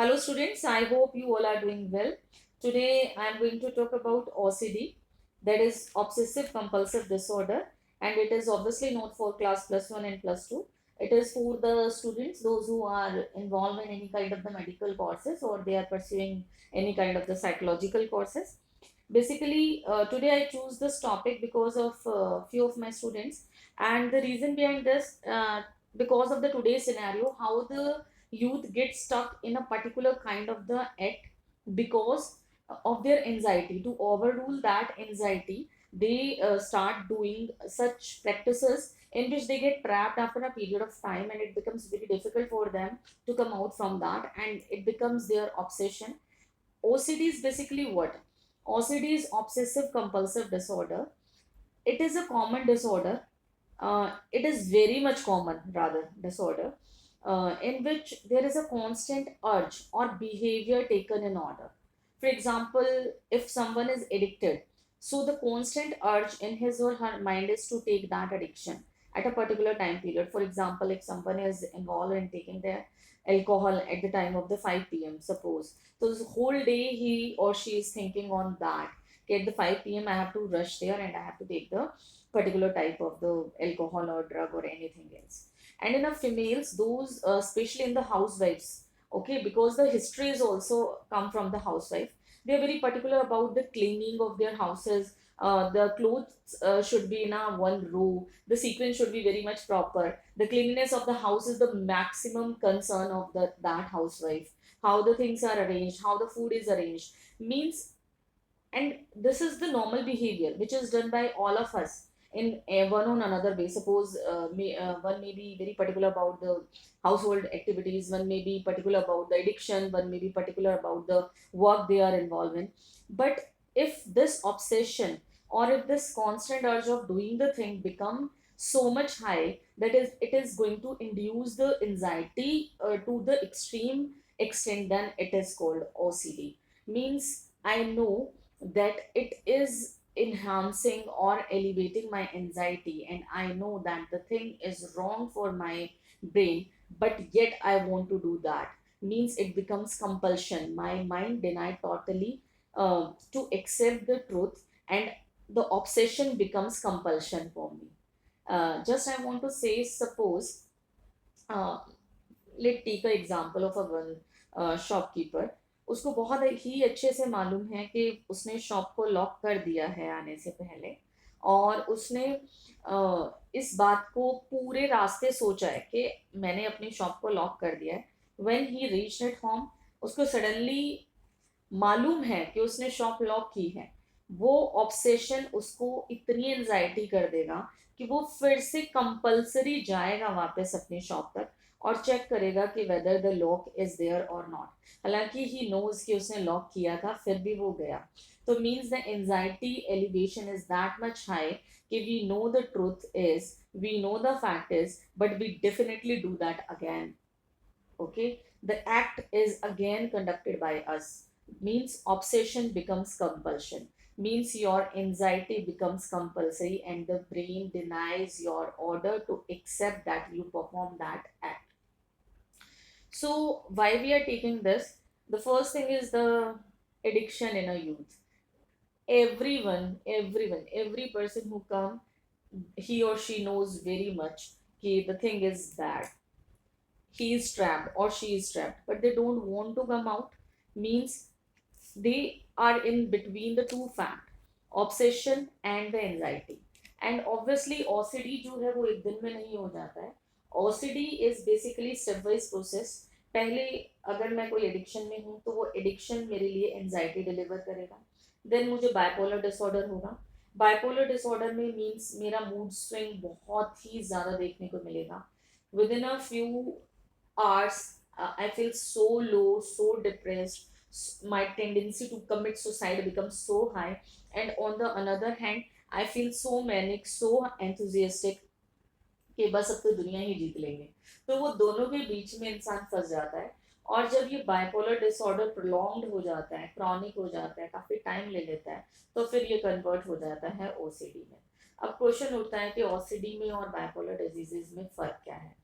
Hello students, I hope you all are doing well. Today I am going to talk about OCD, that is obsessive compulsive disorder, and it is obviously not for class plus 1 and plus 2. It is for the students, those who are involved in any kind of the medical courses or they are pursuing any kind of the psychological courses. Basically, today I choose this topic because of few of my students, and the reason behind this, because of the today's scenario, how the youth get stuck in a particular kind of the act because of their anxiety. To overrule that anxiety, they start doing such practices in which they get trapped after a period of time, and it becomes very difficult for them to come out from that, and it becomes their obsession. OCD is basically what? OCD is obsessive compulsive disorder. It is a common disorder. It is very much common, rather, disorder in which there is a constant urge or behavior taken in order. For example, if someone is addicted, so the constant urge in his or her mind is to take that addiction at a particular time period. For example, if someone is involved in taking their alcohol at the time of the 5 p.m., suppose, so the whole day he or she is thinking on that. Okay, at the 5 p.m., I have to rush there and I have to take the particular type of the alcohol or drug or anything else. And in the females, those especially in the housewives, okay, because the history is also come from the housewife, they are very particular about the cleaning of their houses. The clothes should be in a one row, the sequence should be very much proper, the cleanliness of the house is the maximum concern of that housewife. How the things are arranged, how the food is arranged, means, and this is the normal behavior which is done by all of us in one or another way. Suppose one may be very particular about the household activities, one may be particular about the addiction, one may be particular about the work they are involved in. But if this obsession or if this constant urge of doing the thing become so much high, that is it is going to induce the anxiety to the extreme extent, then it is called OCD. Means I know that it is enhancing or elevating my anxiety, and I know that the thing is wrong for my brain, but yet I want to do that. Means it becomes compulsion. My mind denied totally to accept the truth, and the obsession becomes compulsion for me. Just I want to say, suppose, uh, let take a example of a one shopkeeper. उसको बहुत ही अच्छे से मालूम है कि उसने shop को lock कर दिया है आने से पहले, और उसने इस बात को पूरे रास्ते सोचा है कि मैंने अपनी शॉप को लॉक कर दिया है. When he reach at home, उसको सडनली मालूम है कि उसने शॉप लॉक की है. वो ऑब्सेशन उसको इतनी एंजाइटी कर देगा कि वो फिर से कंपलसरी जाएगा वापस अपनी शॉप तक और चेक करेगा कि whether the lock is there और नॉट. हालांकि ही नोज कि उसने लॉक किया था, फिर भी वो गया. तो means the anxiety elevation is that much high कि we know the truth is, we know the fact is, but we definitely do that again. Okay, the act is again conducted by us. Means obsession becomes compulsion, means your anxiety becomes compulsory, and the brain denies your order to accept that you perform that act. So why we are taking this? The first thing is the addiction in a youth. Everyone, every person who come, he or she knows very much कि the thing is bad, he is trapped or she is trapped, but they don't want to come out. Means they are in between the two fact, obsession and the anxiety. And obviously OCD जो है वो एक दिन में नहीं हो जाता है. OCD is basically step wise process. पहले अगर मैं कोई एडिक्शन में हूँ तो वो एडिक्शन मेरे लिए एंजाइटी डिलीवर करेगा. देन मुझे बाइपोलर डिसऑर्डर होगा. बाइपोलर डिसऑर्डर में मीन्स मेरा मूड स्विंग बहुत ही ज़्यादा देखने को मिलेगा. Within a few hours, I feel so low, so depressed. My tendency to commit suicide becomes so high. And on the another hand, I feel so manic, so enthusiastic कि बस अब तो दुनिया ही जीत लेंगे. तो वो दोनों के बीच में इंसान फंस जाता है. और जब ये बाइपोलर डिसऑर्डर प्रोलॉन्ग्ड हो जाता है, क्रॉनिक हो जाता है, काफी टाइम ले लेता है, तो फिर ये कन्वर्ट हो जाता है ओसीडी में. अब क्वेश्चन उठता है कि ओसीडी में और बाइपोलर डिजीजेज में फर्क क्या है.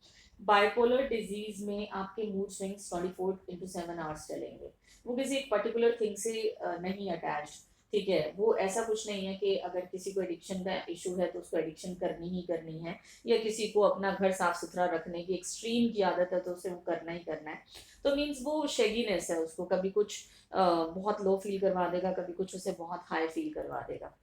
बाइपोलर डिजीज में आपके मूड स्विंग्स 24/7 आवर्स चलेंगे, वो किसी एक पर्टिकुलर थिंग से नहीं अटैच। ठीक है, वो ऐसा कुछ नहीं है कि अगर किसी को एडिक्शन का इशू है तो उसको एडिक्शन करनी ही करनी है, या किसी को अपना घर साफ सुथरा रखने की एक्सट्रीम की आदत है तो उसे वो करना ही करना है। तो मीन्स वो शेगीनेस है, उसको कभी कुछ बहुत लो फील करवा देगा, कभी कुछ उसे बहुत हाई फील करवा देगा।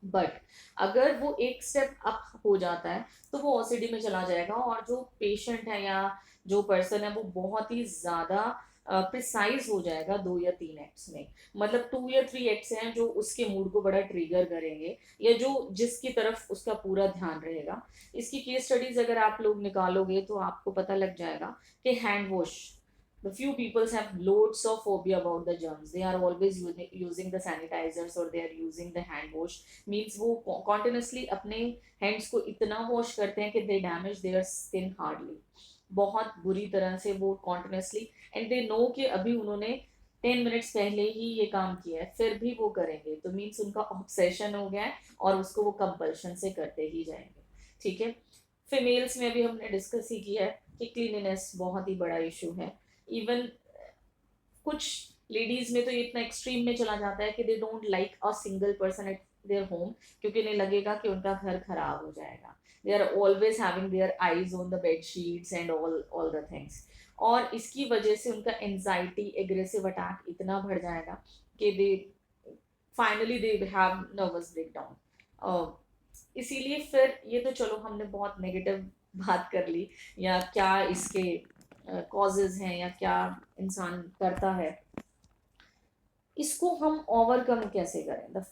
बट अगर वो एक स्टेप अप हो जाता है तो वो ओसीडी में चला जाएगा, और जो पेशेंट है या जो पर्सन है वो बहुत ही ज्यादा प्रिसाइज हो जाएगा 2 या 3 एक्ट्स में। मतलब 2 या 3 एक्ट्स हैं जो उसके मूड को बड़ा ट्रिगर करेंगे, या जो जिसकी तरफ उसका पूरा ध्यान रहेगा। इसकी केस स्टडीज अगर आप लोग निकालोगे तो आपको पता लग जाएगा कि hand wash, the few people have loads of phobia about the germs, they are always using the sanitizers or they are using the hand wash, means वो कॉन्टिन्यूसली अपने हैंड्स को इतना वॉश करते हैं कि दे डैमेज देयर स्किन हार्डली, बहुत बुरी तरह से वो कॉन्टिन्यूसली, एंड दे नो कि अभी उन्होंने 10 मिनट्स पहले ही ये काम किया है फिर भी वो करेंगे, तो मीन्स उनका ऑब्सेशन हो गया है और उसको वो कंपल्शन से करते ही जाएंगे। ठीक है, फीमेल्स में भी हमने डिस्कस ही किया है कि क्लीनिनेस बहुत ही बड़ा इशू है। इवन कुछ लेडीज में तो ये इतना एक्सट्रीम में चला जाता है कि they don't like a single person at their home, क्योंकि उन्हें लगेगा कि उनका घर खराब हो जाएगा। They are always having their eyes on the bed sheets and all the things, और इसकी वजह से उनका एंजाइटी एग्रेसिव अटैक इतना बढ़ जाएगा कि they finally they have nervous breakdown. इसीलिए फिर ये तो चलो हमने बहुत नेगेटिव बात कर ली, या क्या इसके कॉजेज हैं या क्या इंसान करता है, इसको हम ओवरकम कैसे करें। द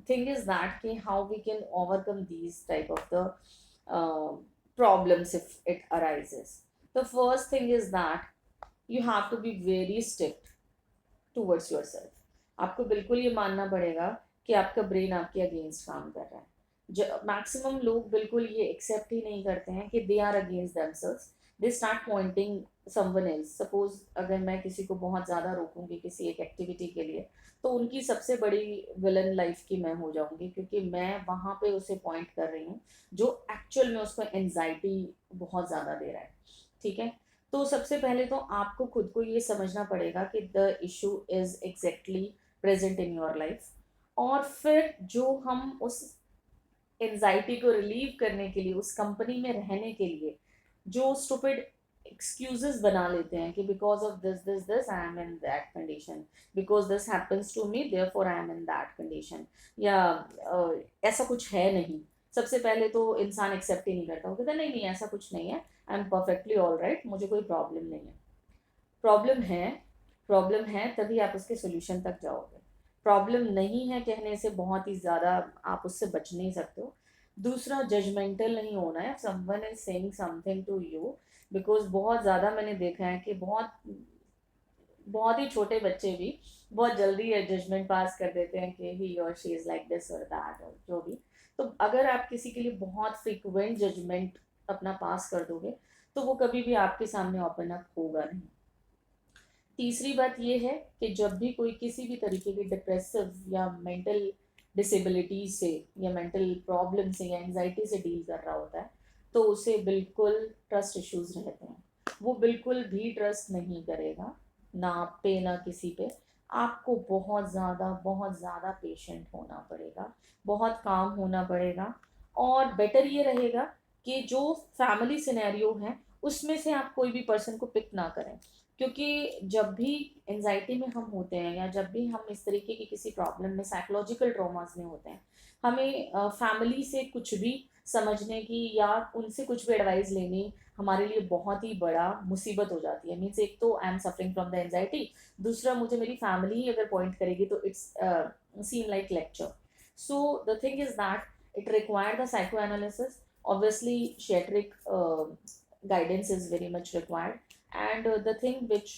थिंग इज दैट कि how we can overcome these type of the problems if it arises. The first thing is that you have to be very strict towards yourself. आपको बिल्कुल ये मानना पड़ेगा कि आपका ब्रेन आपके अगेंस्ट काम कर रहा है। मैक्सिमम लोग बिल्कुल ये एक्सेप्ट ही नहीं करते हैं कि they are against themselves, they start pointing someone else. Suppose अगर मैं किसी को बहुत ज़्यादा रोकूंगी किसी एक एक्टिविटी के लिए, तो उनकी सबसे बड़ी विलन लाइफ की मैं हो जाऊंगी, क्योंकि मैं वहाँ पे उसे पॉइंट कर रही हूँ जो एक्चुअल में उसको एनजाइटी बहुत ज़्यादा दे रहा है। ठीक है, तो सबसे पहले तो आपको खुद को ये समझना पड़ेगा कि the issue is exactly present in your life, और फिर जो हम उस एंजाइटी को रिलीव करने के लिए, उस कंपनी में रहने के लिए जो स्टूपिड एक्सक्यूजेस बना लेते हैं कि because of this I am in that condition, because this happens to me therefore I am in that condition, या ऐसा कुछ है नहीं। सबसे पहले तो इंसान एक्सेप्ट ही नहीं करता, वो कहता नहीं नहीं ऐसा कुछ नहीं है, I am perfectly all right, मुझे कोई प्रॉब्लम नहीं है। प्रॉब्लम है, प्रॉब्लम है तभी आप उसके सोल्यूशन तक जाओगे। प्रॉब्लम नहीं है कहने से बहुत ही ज़्यादा आप उससे बच नहीं सकते हो। दूसरा, जजमेंटल नहीं होना है someone is saying something to you, because बहुत ज़्यादा मैंने देखा है कि बहुत बहुत ही छोटे बच्चे भी बहुत जल्दी जजमेंट पास कर देते हैं कि ही और शी इज़ लाइक दिस और दैट और जो भी। तो अगर आप किसी के लिए बहुत फ्रिक्वेंट जजमेंट अपना पास कर दोगे तो वो कभी भी आपके सामने ओपन अप होगा नहीं। तीसरी बात ये है कि जब भी कोई किसी भी तरीके की डिप्रेसिव या मेंटल डिसेबिलिटी से या मेंटल प्रॉब्लम से या एंजाइटी से डील कर रहा होता है, तो उसे बिल्कुल ट्रस्ट इश्यूज रहते हैं, वो बिल्कुल भी ट्रस्ट नहीं करेगा, ना आप पे ना किसी पे। आपको बहुत ज़्यादा पेशेंट होना पड़ेगा, बहुत काम होना पड़ेगा, और बेटर ये रहेगा कि जो फैमिली सिनेरियो है उसमें से आप कोई भी पर्सन को पिक ना करें, क्योंकि जब भी एनजाइटी में हम होते हैं या जब भी हम इस तरीके की किसी प्रॉब्लम में साइकोलॉजिकल ट्रॉमास में होते हैं, हमें फैमिली से कुछ भी समझने की या उनसे कुछ भी एडवाइस लेनी हमारे लिए बहुत ही बड़ा मुसीबत हो जाती है। मीन्स एक तो I am suffering from the anxiety, दूसरा मुझे मेरी फैमिली ही अगर पॉइंट करेगी तो it's seen like lecture. So the thing is that it required the psycho analysis, obviously shatric guidance is very much required, and the thing which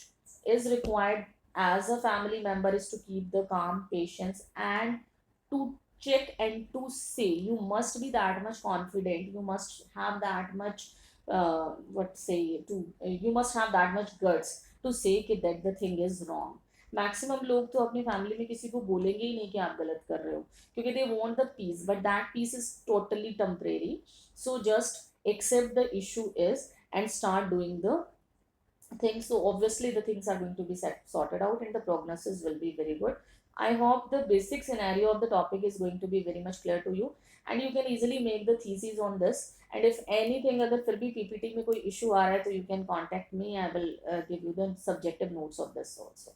is required as a family member is to keep the calm patience and to check and to say, you must be that much confident, you must have that much what say to you must have that much guts to say कि that the thing is wrong। Maximum लोग तो अपनी family में किसी को बोलेंगे ही नहीं कि आप गलत कर रहे हो, क्योंकि they want the peace, but that peace is totally temporary. So just accept the issue is and start doing the things. So obviously the things are going to be sorted out and the prognosis will be very good. I hope the basic scenario of the topic is going to be very much clear to you and you can easily make the thesis on this. And if anything अगर फिर भी PPT में कोई issue आ रहा है तो you can contact me. I will give you the subjective notes of this also.